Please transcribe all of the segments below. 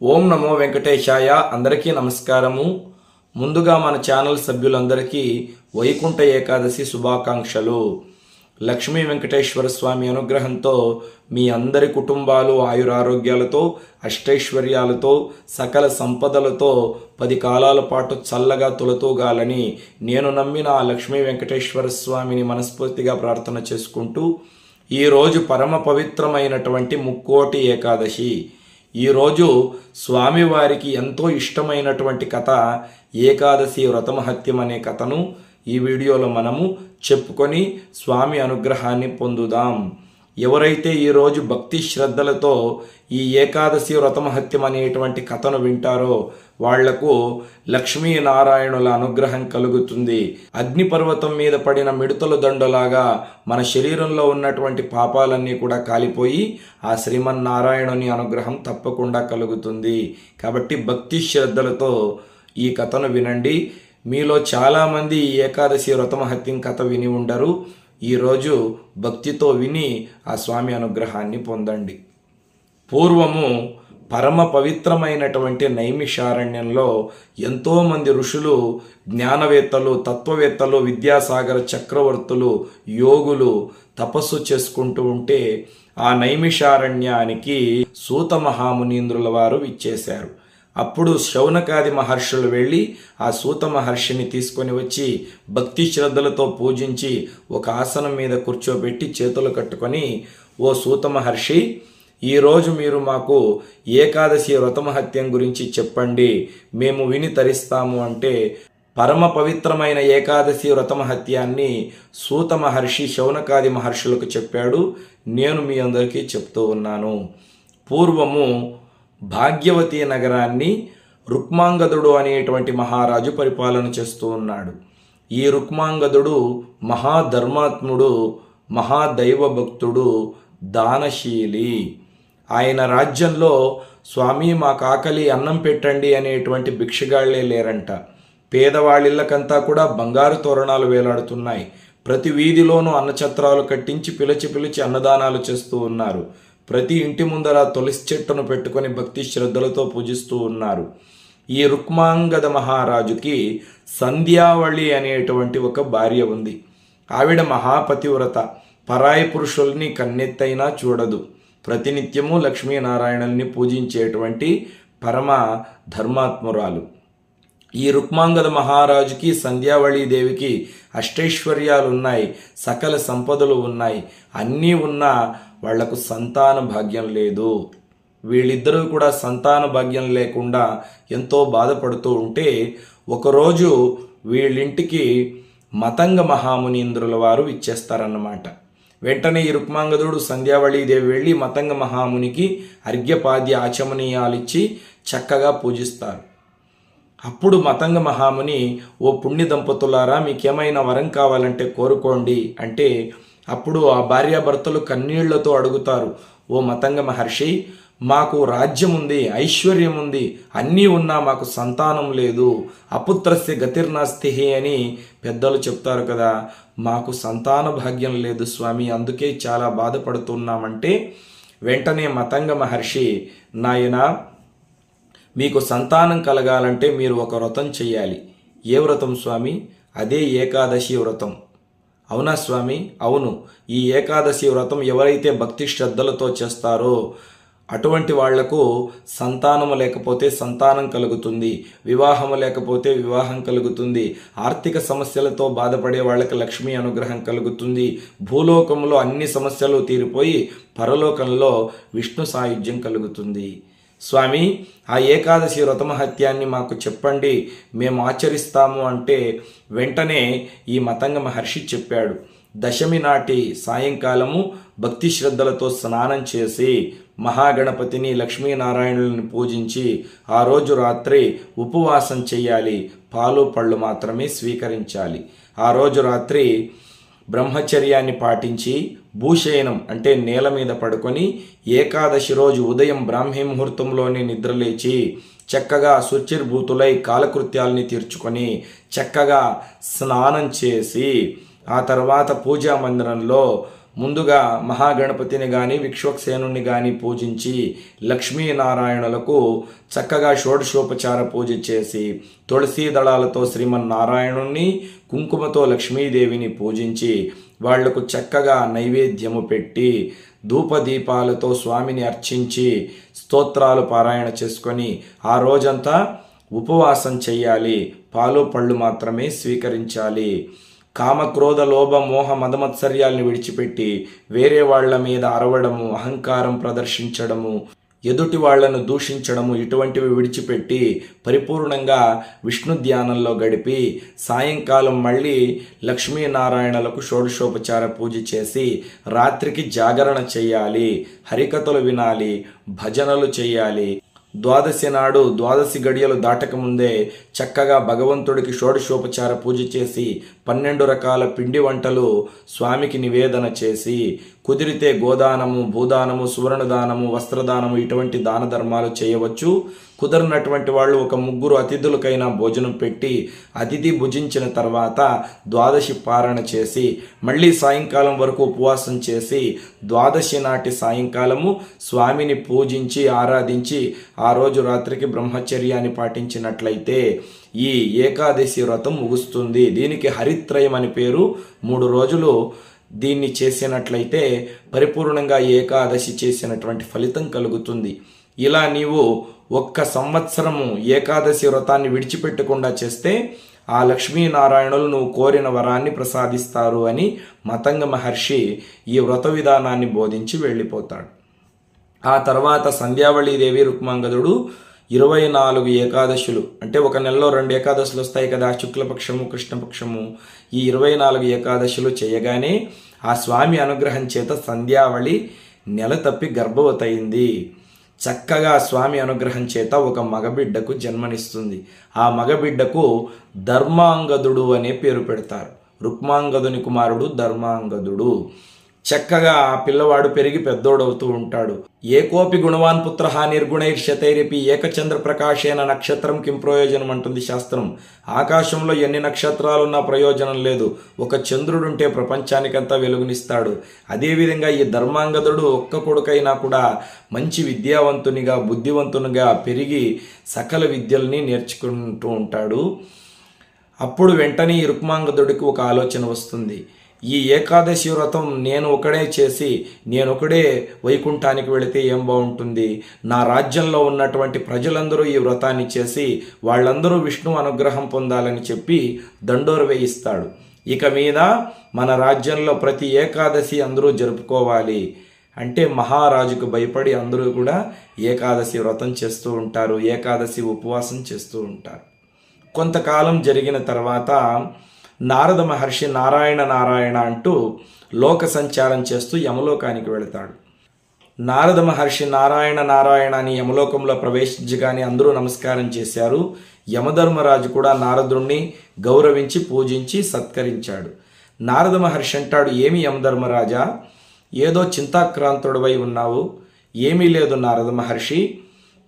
ఓం నమో వెంకటేశాయ. అందరికీ నమస్కారము. ముందుగా మన ఛానల్ సభ్యులందరికీ వైకుంఠ ఏకాదశి శుభాకాంక్షలు. లక్ష్మీ వెంకటేశ్వర స్వామి అనుగ్రహంతో మీ అందరి కుటుంబాలు ఆయురారోగ్యాలతో అష్టైశ్వర్యాలతో సకల సంపదలతో 10 కాలాల పాటు చల్లగా తులతూగాలని నేను నమ్మిన ఆ లక్ష్మీ వెంకటేశ్వర స్వామిని మనస్ఫూర్తిగా ప్రార్థన చేసుకుంటూ ఈరోజు పరమ పవిత్రమైనటువంటి ముక్కోటి ఏకాదశి. ఈరోజు స్వామివారికి ఎంతో ఇష్టమైనటువంటి కథ ఏకాదశి వ్రతమహత్యం అనే కథను ఈ వీడియోలో మనము చెప్పుకొని స్వామి అనుగ్రహాన్ని పొందుదాం. ఎవరైతే ఈరోజు భక్తి శ్రద్ధలతో ఈ ఏకాదశి వ్రతమహత్యం అనేటువంటి కథను వింటారో వాళ్లకు లక్ష్మీనారాయణుల అనుగ్రహం కలుగుతుంది. అగ్నిపర్వతం మీద పడిన మిడతల దండలాగా మన శరీరంలో ఉన్నటువంటి పాపాలన్నీ కూడా కాలిపోయి ఆ శ్రీమన్నారాయణుని అనుగ్రహం తప్పకుండా కలుగుతుంది. కాబట్టి భక్తి శ్రద్ధలతో ఈ కథను వినండి. మీలో చాలామంది ఈ ఏకాదశి వ్రతమహత్యం కథ విని ఉండరు. ఈరోజు భక్తితో విని ఆ స్వామి అనుగ్రహాన్ని పొందండి. పూర్వము పరమ పవిత్రమైనటువంటి నైమిషారణ్యంలో ఎంతోమంది ఋషులు, జ్ఞానవేత్తలు, తత్వవేత్తలు, విద్యాసాగర చక్రవర్తులు, యోగులు తపస్సు చేసుకుంటూ ఉంటే ఆ నైమిషారణ్యానికి సూత మహామునీంద్రుల వారు విచ్చేశారు. అప్పుడు శౌనకాది మహర్షులు వెళ్ళి ఆ సూత మహర్షిని తీసుకొని వచ్చి భక్తి శ్రద్ధలతో పూజించి ఒక ఆసనం మీద కూర్చోబెట్టి చేతులు కట్టుకొని, ఓ సూత మహర్షి, ఈరోజు మీరు మాకు ఏకాదశి వ్రతమహత్యం గురించి చెప్పండి, మేము విని తరిస్తాము అంటే పరమ పవిత్రమైన ఏకాదశి వ్రతమహత్యాన్ని సూత మహర్షి శౌనకాది మహర్షులకు చెప్పాడు. నేను మీ అందరికీ చెప్తూ ఉన్నాను. పూర్వము భాగ్యవతి నగరాన్ని రుక్మాంగదుడు అనేటువంటి మహారాజు పరిపాలన చేస్తూ ఉన్నాడు. ఈ రుక్మాంగదుడు మహాధర్మాత్ముడు, మహాదైవభక్తుడు, దానశీలి. ఆయన రాజ్యంలో స్వామి మాకు ఆకలి అన్నం పెట్టండి అనేటువంటి భిక్షగాళ్లే లేరంట. పేదవాళ్ళిళ్ళకంతా కూడా బంగారు తోరణాలు వేలాడుతున్నాయి. ప్రతి వీధిలోనూ అన్నఛత్రాలు కట్టించి పిలిచి అన్నదానాలు చేస్తూ ఉన్నారు. ప్రతి ఇంటి ముందర తులసి చెట్టును పెట్టుకొని భక్తి శ్రద్ధలతో పూజిస్తూ ఉన్నారు. ఈ రుక్మాంగద మహారాజుకి సంధ్యావళి అనేటువంటి ఒక భార్య ఉంది. ఆవిడ మహాపతివ్రత, పరాయి పురుషుల్ని కన్నెత్తైనా చూడదు. ప్రతినిత్యము లక్ష్మీనారాయణుల్ని పూజించేటువంటి పరమ ధర్మాత్మురాలు. ఈ రుక్మాంగద మహారాజుకి సంధ్యావళి దేవికి అష్టైశ్వర్యాలు ఉన్నాయి, సకల సంపదలు ఉన్నాయి. అన్నీ ఉన్నా వాళ్లకు సంతాన భాగ్యం లేదు. వీళ్ళిద్దరూ కూడా సంతాన భాగ్యం లేకుండా ఎంతో బాధపడుతూ ఉంటే ఒకరోజు వీళ్ళింటికి మతంగ మహామునీంద్రుల వారు ఇచ్చేస్తారన్నమాట. వెంటనే ఈ రుక్మాంగదుడు సంధ్యావళీదేవి వెళ్ళి మతంగ మహామునికి అర్ఘ్యపాద్య ఆచమనీయాలిచ్చి చక్కగా పూజిస్తారు. అప్పుడు మతంగ మహాముని, ఓ పుణ్య దంపతులారా, మీకేమైనా వరం కావాలంటే కోరుకోండి అంటే అప్పుడు ఆ భార్యాభర్తలు కన్నీళ్లతో అడుగుతారు, ఓ మతంగ మహర్షి, మాకు రాజ్యం ఉంది, ఐశ్వర్యం ఉంది, అన్నీ ఉన్నా మాకు సంతానం లేదు, అపుత్రస్య గతిర్నాస్తి అని పెద్దలు చెప్తారు కదా, మాకు సంతాన భాగ్యం లేదు స్వామి, అందుకే చాలా బాధపడుతున్నామంటే వెంటనే మతంగ మహర్షి, నాయనా, మీకు సంతానం కలగాలంటే మీరు ఒక వ్రతం చెయ్యాలి. ఏ వ్రతం స్వామి? అదే ఏకాదశి వ్రతం. అవునా స్వామి? అవును. ఈ ఏకాదశి వ్రతం ఎవరైతే భక్తి శ్రద్ధలతో చేస్తారో అటువంటి వాళ్లకు సంతానము లేకపోతే సంతానం కలుగుతుంది, వివాహము లేకపోతే వివాహం కలుగుతుంది, ఆర్థిక సమస్యలతో బాధపడే వాళ్ళకి లక్ష్మీ అనుగ్రహం కలుగుతుంది, భూలోకంలో అన్ని సమస్యలు తీరిపోయి పరలోకంలో విష్ణు సాయుధ్యం కలుగుతుంది. స్వామి, ఆ ఏకాదశి వ్రతమహత్యాన్ని మాకు చెప్పండి, మేము ఆచరిస్తాము అంటే వెంటనే ఈ మతంగ మహర్షి చెప్పాడు. దశమి నాటి సాయంకాలము భక్తి శ్రద్ధలతో స్నానం చేసి మహాగణపతిని లక్ష్మీనారాయణులను పూజించి ఆ రోజు రాత్రి ఉపవాసం చెయ్యాలి, పాలు పళ్ళు మాత్రమే స్వీకరించాలి. ఆ రోజు రాత్రి బ్రహ్మచర్యాన్ని పాటించి భూశయనం అంటే నేల మీద పడుకొని ఏకాదశి రోజు ఉదయం బ్రాహ్మీ ముహూర్తంలోనే నిద్రలేచి చక్కగా శుచిర్భూతులై కాలకృత్యాల్ని తీర్చుకొని చక్కగా స్నానం చేసి ఆ తర్వాత పూజా మందిరంలో ముందుగా మహాగణపతిని గాని విశ్వక్సేనుని గాని పూజించి లక్ష్మీనారాయణులకు చక్కగా షోడశోపచార పూజ చేసి తులసీ దళాలతో శ్రీమన్నారాయణుణ్ణి కుంకుమతో లక్ష్మీదేవిని పూజించి వాళ్లకు చక్కగా నైవేద్యము పెట్టి ధూపదీపాలతో స్వామిని అర్చించి స్తోత్రాలు పారాయణ చేసుకొని ఆ రోజంతా ఉపవాసం చెయ్యాలి. పాలు పళ్ళు మాత్రమే స్వీకరించాలి. కామక్రోధ లోభ మోహ మదమత్సర్యాల్ని విడిచిపెట్టి వేరే వాళ్ల మీద అరవడము, అహంకారం ప్రదర్శించడము, ఎదుటి వాళ్లను దూషించడము ఇటువంటివి విడిచిపెట్టి పరిపూర్ణంగా విష్ణు ధ్యానంలో గడిపి సాయంకాలం మళ్ళీ లక్ష్మీనారాయణలకు షోడశోపచార పూజ చేసి రాత్రికి జాగరణ చెయ్యాలి, హరికథలు వినాలి, భజనలు చెయ్యాలి. ద్వాదశి నాడు ద్వాదశి గడియలు దాటకముందే చక్కగా భగవంతుడికి షోడశోపచార పూజ చేసి 12 రకాల పిండి వంటలు స్వామికి నివేదన చేసి కుదిరితే గోదానము, భూదానము, సువర్ణదానము, వస్త్రదానము ఇటువంటి దాన ధర్మాలు చేయవచ్చు. కుదరినటువంటి వాళ్ళు ఒక 3 అతిథులకైనా భోజనం పెట్టి అతిథి భుజించిన తర్వాత ద్వాదశి పారణ చేసి మళ్ళీ సాయంకాలం వరకు ఉపవాసం చేసి ద్వాదశి నాటి సాయంకాలము స్వామిని పూజించి ఆరాధించి ఆ రోజు రాత్రికి బ్రహ్మచర్యాన్ని పాటించినట్లయితే ఈ ఏకాదశి వ్రతం ముగుస్తుంది. దీనికి హరిత్రయం అని పేరు. 3 రోజులు దీన్ని చేసినట్లయితే పరిపూర్ణంగా ఏకాదశి చేసినటువంటి ఫలితం కలుగుతుంది. ఇలా నీవు 1 సంవత్సరము ఏకాదశి వ్రతాన్ని విడిచిపెట్టకుండా చేస్తే ఆ లక్ష్మీనారాయణులు నువ్వు కోరిన వరాన్ని ప్రసాదిస్తారు అని మతంగ మహర్షి ఈ వ్రత విధానాన్ని బోధించి వెళ్ళిపోతాడు. ఆ తర్వాత సంధ్యావళీదేవి రుక్మాంగదుడు 24 ఏకాదశులు అంటే ఒక నెలలో 2 ఏకాదశులు వస్తాయి కదా, శుక్లపక్షము కృష్ణపక్షము. ఈ 24 ఏకాదశులు చేయగానే ఆ స్వామి అనుగ్రహం చేత సంధ్యావళి నెల తప్పి గర్భవతయింది. చక్కగా స్వామి అనుగ్రహం చేత ఒక మగబిడ్డకు జన్మనిస్తుంది. ఆ మగబిడ్డకు ధర్మాంగదుడు అనే పేరు పెడతారు. రుక్మాంగదుని కుమారుడు ధర్మాంగదుడు. చక్కగా ఆ పిల్లవాడు పెరిగి పెద్దోడవుతూ ఉంటాడు. ఏకోపి గుణవాన్ పుత్ర నిర్గుణైర్షతైరపి ఏకచంద్ర ప్రకాశేన నక్షత్రం కిం ప్రయోజనం అంటుంది శాస్త్రం. ఆకాశంలో ఎన్ని నక్షత్రాలున్నా ప్రయోజనం లేదు, ఒక చంద్రుడుంటే ప్రపంచానికంతా వెలుగునిస్తాడు. అదేవిధంగా ఈ ధర్మాంగదుడు ఒక్క కొడుకైనా కూడా మంచి విద్యావంతునిగా బుద్ధివంతునిగా పెరిగి సకల విద్యల్ని నేర్చుకుంటూ ఉంటాడు. అప్పుడు వెంటనే ఈ రుక్మాంగదుడికి ఒక ఆలోచన వస్తుంది. ఈ ఏకాదశి వ్రతం నేను ఒకడే చేసి నేనొకడే వైకుంఠానికి వెళితే ఏం బాగుంటుంది, నా రాజ్యంలో ఉన్నటువంటి ప్రజలందరూ ఈ వ్రతాన్ని చేసి వాళ్ళందరూ విష్ణు అనుగ్రహం పొందాలని చెప్పి దండోర వేయిస్తాడు. ఇక మీద మన రాజ్యంలో ప్రతి ఏకాదశి అందరూ జరుపుకోవాలి అంటే మహారాజుకు భయపడి అందరూ కూడా ఏకాదశి వ్రతం చేస్తూ ఉంటారు, ఏకాదశి ఉపవాసం చేస్తూ ఉంటారు. కొంతకాలం జరిగిన తర్వాత నారద మహర్షి నారాయణ నారాయణ అంటూ లోక సంచారం చేస్తూ యమలోకానికి వెళతాడు. నారద మహర్షి నారాయణ నారాయణ అని యమలోకంలో ప్రవేశించగానే అందరూ నమస్కారం చేశారు. యమధర్మరాజు కూడా నారదుణ్ణి గౌరవించి పూజించి సత్కరించాడు. నారద మహర్షి అంటాడు, ఏమి యమధర్మరాజా, ఏదో చింతాక్రాంతుడివై ఉన్నావు. ఏమీ లేదు నారద మహర్షి,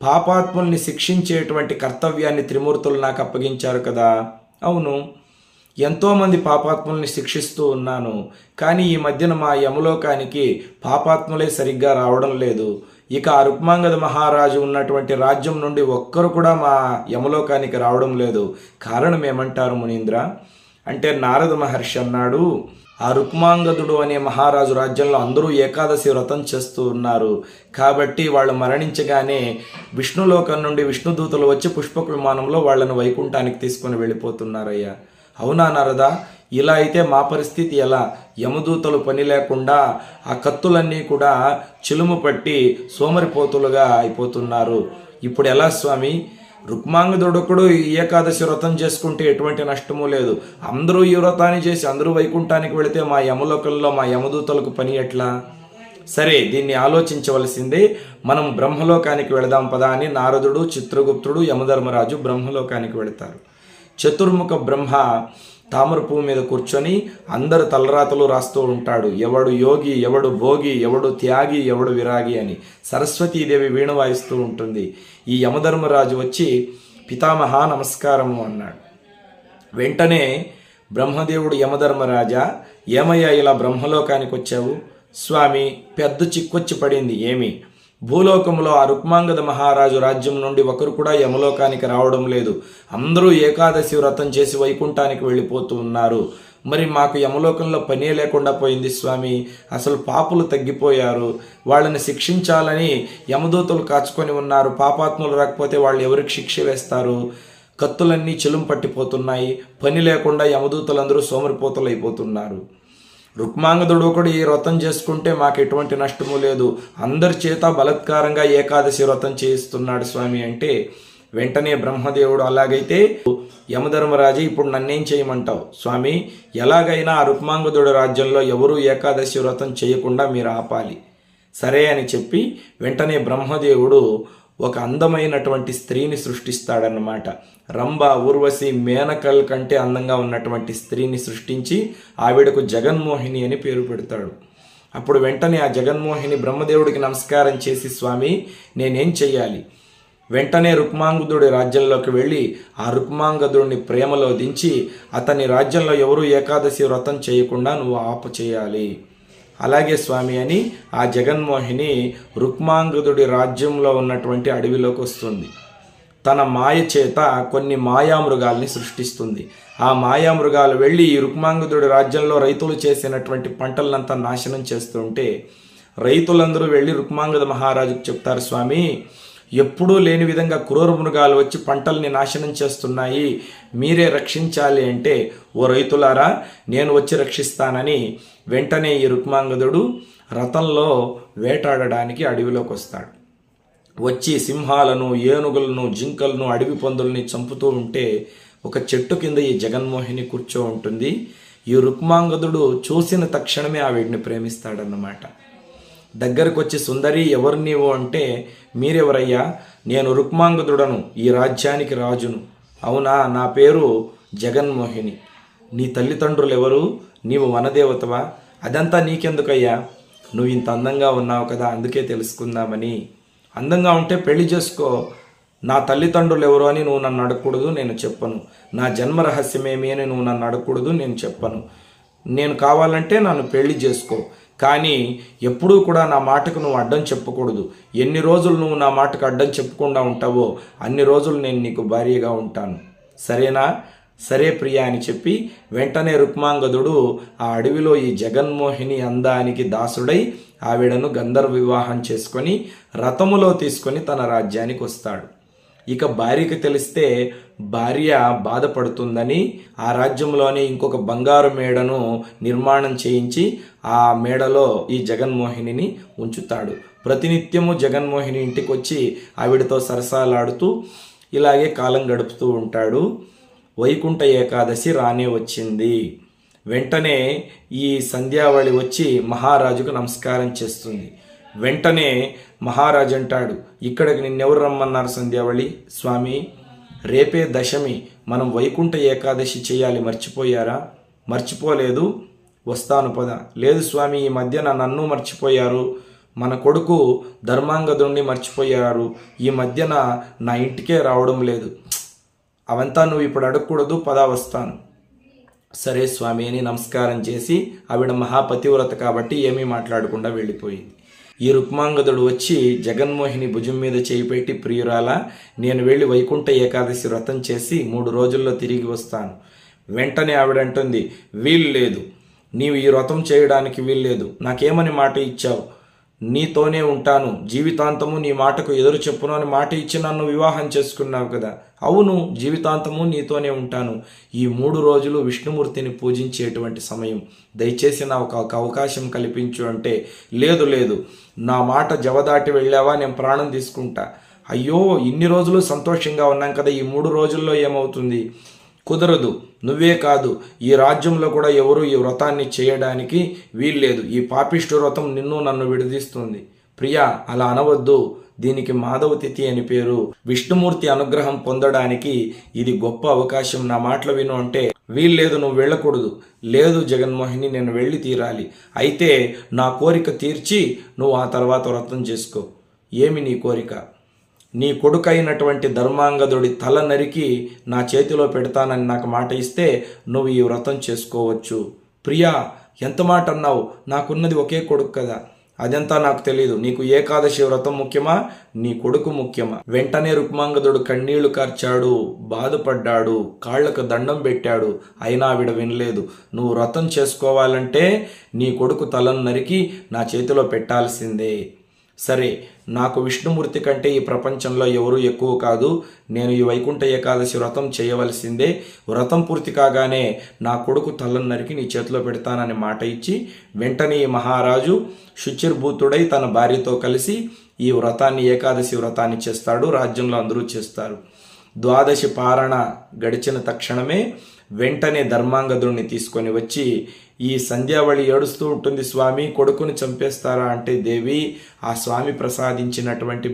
పాపాత్ముల్ని శిక్షించేటువంటి కర్తవ్యాన్ని త్రిమూర్తులు నాకు అప్పగించారు కదా. అవును, ఎంతోమంది పాపాత్ముల్ని శిక్షిస్తూ ఉన్నాను, కానీ ఈ మధ్యన మా యమలోకానికి పాపాత్ములే సరిగ్గా రావడం లేదు. ఇక ఆ రుక్మాంగద మహారాజు ఉన్నటువంటి రాజ్యం నుండి ఒక్కరు కూడా మా యమలోకానికి రావడం లేదు. కారణం ఏమంటారు మునీంద్ర అంటే నారద మహర్షి అన్నాడు, ఆ రుక్మాంగదుడు అనే మహారాజు రాజ్యంలో అందరూ ఏకాదశి వ్రతం చేస్తూ ఉన్నారు. కాబట్టి వాళ్ళు మరణించగానే విష్ణులోకం నుండి విష్ణుదూతలు వచ్చి పుష్పక విమానంలో వాళ్ళను వైకుంఠానికి తీసుకొని వెళ్ళిపోతున్నారయ్యా. అవునా నారదా, ఇలా అయితే మా పరిస్థితి ఎలా? యమదూతలు పని లేకుండా ఆ కత్తులన్నీ కూడా చిలుము పట్టి సోమరిపోతులుగా అయిపోతున్నారు. ఇప్పుడు ఎలా స్వామి? రుక్మాంగదుడొకడు ఏకాదశి వ్రతం చేసుకుంటే ఎటువంటి నష్టము లేదు. అందరూ ఈ వ్రతాన్ని చేసి అందరూ వైకుంఠానికి వెళితే మా యమలోకంలో మా యమదూతలకు పని ఎట్లా? సరే, దీన్ని ఆలోచించవలసిందే. మనం బ్రహ్మలోకానికి వెళదాం పదా అని నారదుడు, చిత్రగుప్తుడు, యమధర్మరాజు బ్రహ్మలోకానికి వెళతారు. చతుర్ముఖ బ్రహ్మ తామర పువ్వు మీద కూర్చొని అందరు తలరాతలు రాస్తూ ఉంటాడు. ఎవడు యోగి, ఎవడు భోగి, ఎవడు త్యాగి, ఎవడు విరాగి అని. సరస్వతీదేవి వీణ వాయిస్తూ ఉంటుంది. ఈ యమధర్మరాజు వచ్చి పితామహ నమస్కారము అన్నాడు. వెంటనే బ్రహ్మదేవుడు యమధర్మరాజా, ఏమయ్యా ఇలా బ్రహ్మలోకానికి వచ్చావు? స్వామి పెద్ద చిక్కొచ్చి పడింది. ఏమి? భూలోకంలో ఆ రుక్మాంగద మహారాజు రాజ్యం నుండి ఒకరు కూడా యమలోకానికి రావడం లేదు. అందరూ ఏకాదశి వ్రతం చేసి వైకుంఠానికి వెళ్ళిపోతూ ఉన్నారు. మరి మాకు యమలోకంలో పనే లేకుండా పోయింది స్వామి. అసలు పాపులు తగ్గిపోయారు. వాళ్ళని శిక్షించాలని యమదూతలు కాచుకొని ఉన్నారు. పాపాత్ములు రాకపోతే వాళ్ళు ఎవరికి శిక్ష వేస్తారు? కత్తులన్నీ చెలుం పట్టిపోతున్నాయి. పని లేకుండా యమదూతలందరూ సోమరిపోతలు అయిపోతున్నారు. రుక్మాంగదుడు ఒకడు ఈ వ్రతం చేసుకుంటే మాకు ఎటువంటి నష్టము లేదు. అందరి చేత బలత్కారంగా ఏకాదశి వ్రతం చేయిస్తున్నాడు స్వామి అంటే వెంటనే బ్రహ్మదేవుడు, అలాగైతే యమధర్మరాజు ఇప్పుడు నన్నేం చేయమంటావు? స్వామి, ఎలాగైనా ఆ రుక్మాంగదుడు రాజ్యంలో ఎవరూ ఏకాదశి వ్రతం చేయకుండా మీరు ఆపాలి. సరే అని చెప్పి వెంటనే బ్రహ్మదేవుడు ఒక అందమైనటువంటి స్త్రీని సృష్టిస్తాడన్నమాట. రంభ, ఊర్వశి, మేనకల్ కంటే అందంగా ఉన్నటువంటి స్త్రీని సృష్టించి ఆవిడకు జగన్మోహిని అని పేరు పెడతాడు. అప్పుడు వెంటనే ఆ జగన్మోహిని బ్రహ్మదేవుడికి నమస్కారం చేసి, స్వామి నేనేం చెయ్యాలి? వెంటనే రుక్మాంగదుడి రాజ్యంలోకి వెళ్ళి ఆ రుక్మాంగదుడిని ప్రేమలో దించి అతని రాజ్యంలో ఎవరూ ఏకాదశి వ్రతం చేయకుండా నువ్వు ఆపు చేయాలి. అలాగే స్వామి అని ఆ జగన్మోహిని రుక్మాంగదుడి రాజ్యంలో ఉన్నటువంటి అడవిలోకి వస్తుంది. తన మాయ చేత కొన్ని మాయామృగాల్ని సృష్టిస్తుంది. ఆ మాయామృగాలు వెళ్ళి ఈ రుక్మాంగదుడి రాజ్యంలో రైతులు చేసినటువంటి పంటలనంతా నాశనం చేస్తుంటే రైతులందరూ వెళ్ళి రుక్మాంగద మహారాజుకు చెప్తారు, స్వామి ఎప్పుడూ లేని విధంగా క్రూర మృగాలు వచ్చి పంటల్ని నాశనం చేస్తున్నాయి, మీరే రక్షించాలి అంటే, ఓ రైతులారా నేను వచ్చి రక్షిస్తానని వెంటనే ఈ రుక్మాంగదుడు రథంలో వేటాడడానికి అడవిలోకి వస్తాడు. వచ్చి సింహాలను, ఏనుగులను, జింకలను, అడవి పందుల్ని చంపుతూ ఉంటే ఒక చెట్టు కింద ఈ జగన్మోహిని కూర్చో ఉంటుంది. ఈ రుక్మాంగదుడు చూసిన తక్షణమే ఆవిడ్ని ప్రేమిస్తాడన్నమాట. దగ్గరకు వచ్చి, సుందరి ఎవరు నీవు అంటే, మీరెవరయ్యా? నేను రుక్మాంగదుడను, ఈ రాజ్యానికి రాజును. అవునా, నా పేరు జగన్మోహిని. నీ తల్లిదండ్రులు ఎవరు? నీవు వనదేవతవా? అదంతా నీకెందుకయ్యా? నువ్వు ఇంత అందంగా ఉన్నావు కదా, అందుకే తెలుసుకుందామని. అందంగా ఉంటే పెళ్లి చేసుకో. నా తల్లిదండ్రులు ఎవరు అని నువ్వు నన్ను అడగకూడదు, నేను చెప్పను. నా జన్మ రహస్యమేమి అని నువ్వు నన్ను అడగకూడదు, నేను చెప్పను. నేను కావాలంటే నన్ను పెళ్లి చేసుకో, కానీ ఎప్పుడూ కూడా నా మాటకు నువ్వు అడ్డం చెప్పకూడదు. ఎన్ని రోజులు నువ్వు నా మాటకు అడ్డం చెప్పకుండా ఉంటావో అన్ని రోజులు నేను నీకు భార్యగా ఉంటాను, సరేనా? సరే ప్రియా అని చెప్పి వెంటనే రుక్మాంగదుడు ఆ అడవిలో ఈ జగన్మోహిని అందానికి దాసుడై ఆవిడను గంధర్వ వివాహం చేసుకొని రథములో తీసుకొని తన రాజ్యానికి వస్తాడు. ఇక భార్యకి తెలిస్తే భార్య బాధపడుతుందని ఆ రాజ్యంలోనే ఇంకొక బంగారు మేడను నిర్మాణం చేయించి ఆ మేడలో ఈ జగన్మోహిని ఉంచుతాడు. ప్రతినిత్యము జగన్మోహిని ఇంటికి వచ్చి ఆవిడతో సరసాలాడుతూ ఇలాగే కాలం గడుపుతూ ఉంటాడు. వైకుంఠ ఏకాదశి రానే వచ్చింది. వెంటనే ఈ సంధ్యావళి వచ్చి మహారాజుకు నమస్కారం చేస్తుంది. వెంటనే మహారాజు అంటాడు, ఇక్కడికి నిన్నెవరు రమ్మన్నారు సంధ్యావళి? స్వామి రేపే దశమి, మనం వైకుంఠ ఏకాదశి చేయాలి, మర్చిపోయారా? మర్చిపోలేదు, వస్తాను పద. లేదు స్వామి, ఈ మధ్యన నన్ను మర్చిపోయారు, మన కొడుకు ధర్మాంగదుడిని మర్చిపోయారు, ఈ మధ్యన నా ఇంటికే రావడం లేదు. అవంతా నువ్వు ఇప్పుడు అడగకూడదు, పద వస్తాను. సరే స్వామి అని నమస్కారం చేసి ఆవిడ మహాపతివ్రత కాబట్టి ఏమీ మాట్లాడకుండా వెళ్ళిపోయింది. ఈ రుక్మాంగదుడు వచ్చి జగన్మోహిని భుజం మీద చేయి పెట్టి, ప్రియురాలా నేను వెళ్ళి వైకుంఠ ఏకాదశి వ్రతం చేసి 3 రోజుల్లో తిరిగి వస్తాను. వెంటనే ఆవిడంటుంది, వీలు లేదు, నీవు ఈ వ్రతం చేయడానికి వీల్లేదు. నాకేమని మాట ఇచ్చావు? నీతోనే ఉంటాను, జీవితాంతము నీ మాటకు ఎదురు చెప్పును అని మాట ఇచ్చి నన్ను వివాహం చేసుకున్నావు కదా. అవును, జీవితాంతము నీతోనే ఉంటాను. ఈ 3 రోజులు విష్ణుమూర్తిని పూజించేటువంటి సమయం, దయచేసి నాకు ఒక అవకాశం కల్పించు అంటే, లేదు లేదు, నా మాట జవదాటి వెళ్ళావా నేను ప్రాణం తీసుకుంటా. అయ్యో ఇన్ని రోజులు సంతోషంగా ఉన్నాం కదా, ఈ 3 రోజుల్లో ఏమవుతుంది? కుదరదు. నువ్వే కాదు, ఈ రాజ్యంలో కూడా ఎవరు ఈ వ్రతాన్ని చేయడానికి వీల్లేదు. ఈ పాపిష్టి వ్రతం నిన్ను నన్ను విడదీస్తుంది. ప్రియా అలా అనవద్దు, దీనికి మాధవ తిథి అని పేరు. విష్ణుమూర్తి అనుగ్రహం పొందడానికి ఇది గొప్ప అవకాశం, నా మాటలు విను అంటే, వీల్లేదు, నువ్వు వెళ్ళకూడదు. లేదు జగన్మోహిని, నేను వెళ్ళి తీరాలి. అయితే నా కోరిక తీర్చి నువ్వు ఆ తర్వాత వ్రతం చేసుకో. ఏమి నీ కోరిక? నీ కొడుకైనటువంటి ధర్మాంగదుడి తల నరికి నా చేతిలో పెడతానని నాకు మాట ఇస్తే నువ్వు ఈ వ్రతం చేసుకోవచ్చు. ప్రియా ఎంత మాట అన్నావు, నాకున్నది ఒకే కొడుకు కదా, అదంతా నాకు తెలియదు, నీకు ఏకాదశి వ్రతం ముఖ్యమా, నీ కొడుకు ముఖ్యమా? వెంటనే రుక్మాంగదుడు కన్నీళ్లు కార్చాడు, బాధపడ్డాడు, కాళ్లకు దండం పెట్టాడు. అయినా ఆవిడ వినలేదు. నువ్వు వ్రతం చేసుకోవాలంటే నీ కొడుకు తలను నరికి నా చేతిలో పెట్టాల్సిందే. సరే, నాకు విష్ణుమూర్తి కంటే ఈ ప్రపంచంలో ఎవరు ఎక్కువ కాదు, నేను ఈ వైకుంఠ ఏకాదశి వ్రతం చేయవలసిందే. వ్రతం పూర్తి కాగానే నా కొడుకు తలను నరికి నీ చేతిలో పెడతానని మాట ఇచ్చి వెంటనే ఈ మహారాజు శుచిర్భూతుడై తన భార్యతో కలిసి ఈ వ్రతాన్ని, ఏకాదశి వ్రతాన్ని చేస్తాడు. రాజ్యంలో అందరూ చేస్తారు. ద్వాదశి పారణ గడిచిన తక్షణమే వెంటనే ధర్మాంగదుడిని తీసుకొని వచ్చి, ఈ సంధ్యావళి ఏడుస్తూ ఉంటుంది, స్వామి కొడుకుని చంపేస్తారా అంటే, దేవి ఆ స్వామి ప్రసాదించినటువంటి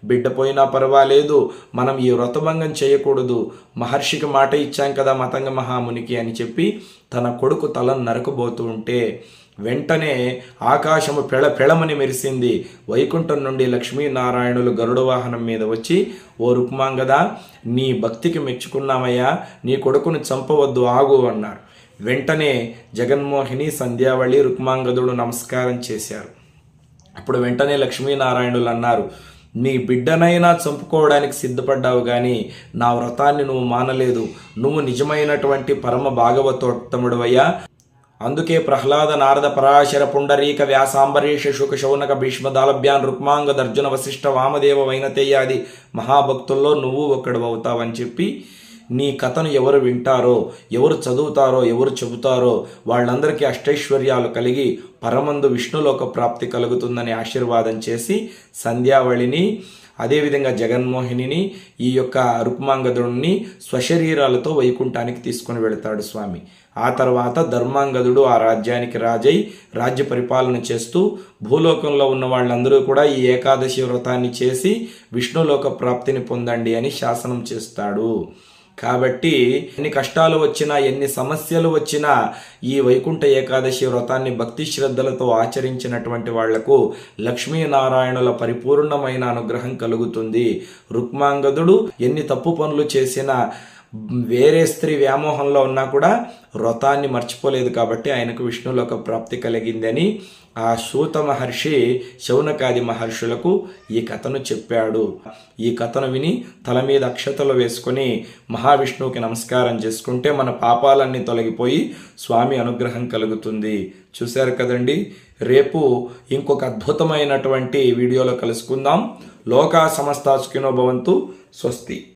బిడ్డ పోయినా పర్వాలేదు, మనం ఈ వ్రతభంగం చేయకూడదు, మహర్షికి మాట ఇచ్చాం కదా మతంగ మహామునికి అని చెప్పి తన కొడుకు తలను నరకబోతూ ఉంటే వెంటనే ఆకాశము పెళమని మెరిసింది. వైకుంఠం నుండి లక్ష్మీనారాయణులు గరుడ వాహనం మీద వచ్చి, ఓ రుక్మాంగద, నీ భక్తికి మెచ్చుకున్నామయ్యా, నీ కొడుకును చంపవద్దు, ఆగు అన్నారు. వెంటనే జగన్మోహిని, సంధ్యావళి, రుక్మాంగదుడు నమస్కారం చేశారు. అప్పుడు వెంటనే లక్ష్మీనారాయణులు అన్నారు, నీ బిడ్డనైనా చంపుకోవడానికి సిద్ధపడ్డావు కానీ నా వ్రతాన్ని నువ్వు మానలేదు. నువ్వు నిజమైనటువంటి పరమ భాగవతోత్తముడువయ్యా. అందుకే ప్రహ్లాద, నారద, పరాశర, పుండరీక, వ్యాసాంబరీష, శుక, శౌనక, భీష్మ, దాలభ్యాన్, రుక్మాంగద, అర్జున, వశిష్ఠ, వామదేవ, వైనతేయాది మహాభక్తుల్లో నువ్వు ఒక్కడు అవుతావని చెప్పి, నీ కథను ఎవరు వింటారో, ఎవరు చదువుతారో, ఎవరు చెబుతారో వాళ్ళందరికీ అష్టైశ్వర్యాలు కలిగి పరమందు విష్ణులోక ప్రాప్తి కలుగుతుందని ఆశీర్వాదం చేసి సంధ్యావళిని, అదేవిధంగా జగన్మోహిని, ఈ యొక్క రుక్మాంగదుడిని స్వశరీరాలతో వైకుంఠానికి తీసుకొని వెళతాడు స్వామి. ఆ తర్వాత ధర్మాంగదుడు ఆ రాజ్యానికి రాజై రాజ్య పరిపాలన చేస్తూ భూలోకంలో ఉన్న వాళ్ళందరూ కూడా ఈ ఏకాదశి వ్రతాన్ని చేసి విష్ణులోక ప్రాప్తిని పొందండి అని శాసనం చేస్తాడు. కాబట్టి ఎన్ని కష్టాలు వచ్చినా, ఎన్ని సమస్యలు వచ్చినా ఈ వైకుంఠ ఏకాదశి వ్రతాన్ని భక్తి శ్రద్ధలతో ఆచరించినటువంటి వాళ్లకు లక్ష్మీనారాయణుల పరిపూర్ణమైన అనుగ్రహం కలుగుతుంది. రుక్మాంగదుడు ఎన్ని తప్పు పనులు చేసినా, వేరే స్త్రీ వ్యామోహంలో ఉన్నా కూడా వ్రతాన్ని మర్చిపోలేదు కాబట్టి ఆయనకు విష్ణులోక ప్రాప్తి కలిగిందని ఆ సూత మహర్షి శౌనకాది మహర్షులకు ఈ కథను చెప్పాడు. ఈ కథను విని తల మీద అక్షతలు వేసుకొని మహావిష్ణువుకి నమస్కారం చేసుకుంటే మన పాపాలన్నీ తొలగిపోయి స్వామి అనుగ్రహం కలుగుతుంది. చూశారు కదండి. రేపు ఇంకొక అద్భుతమైనటువంటి వీడియోలో కలుసుకుందాం. లోకా సమస్తా సుఖినో భవంతు. స్వస్తి.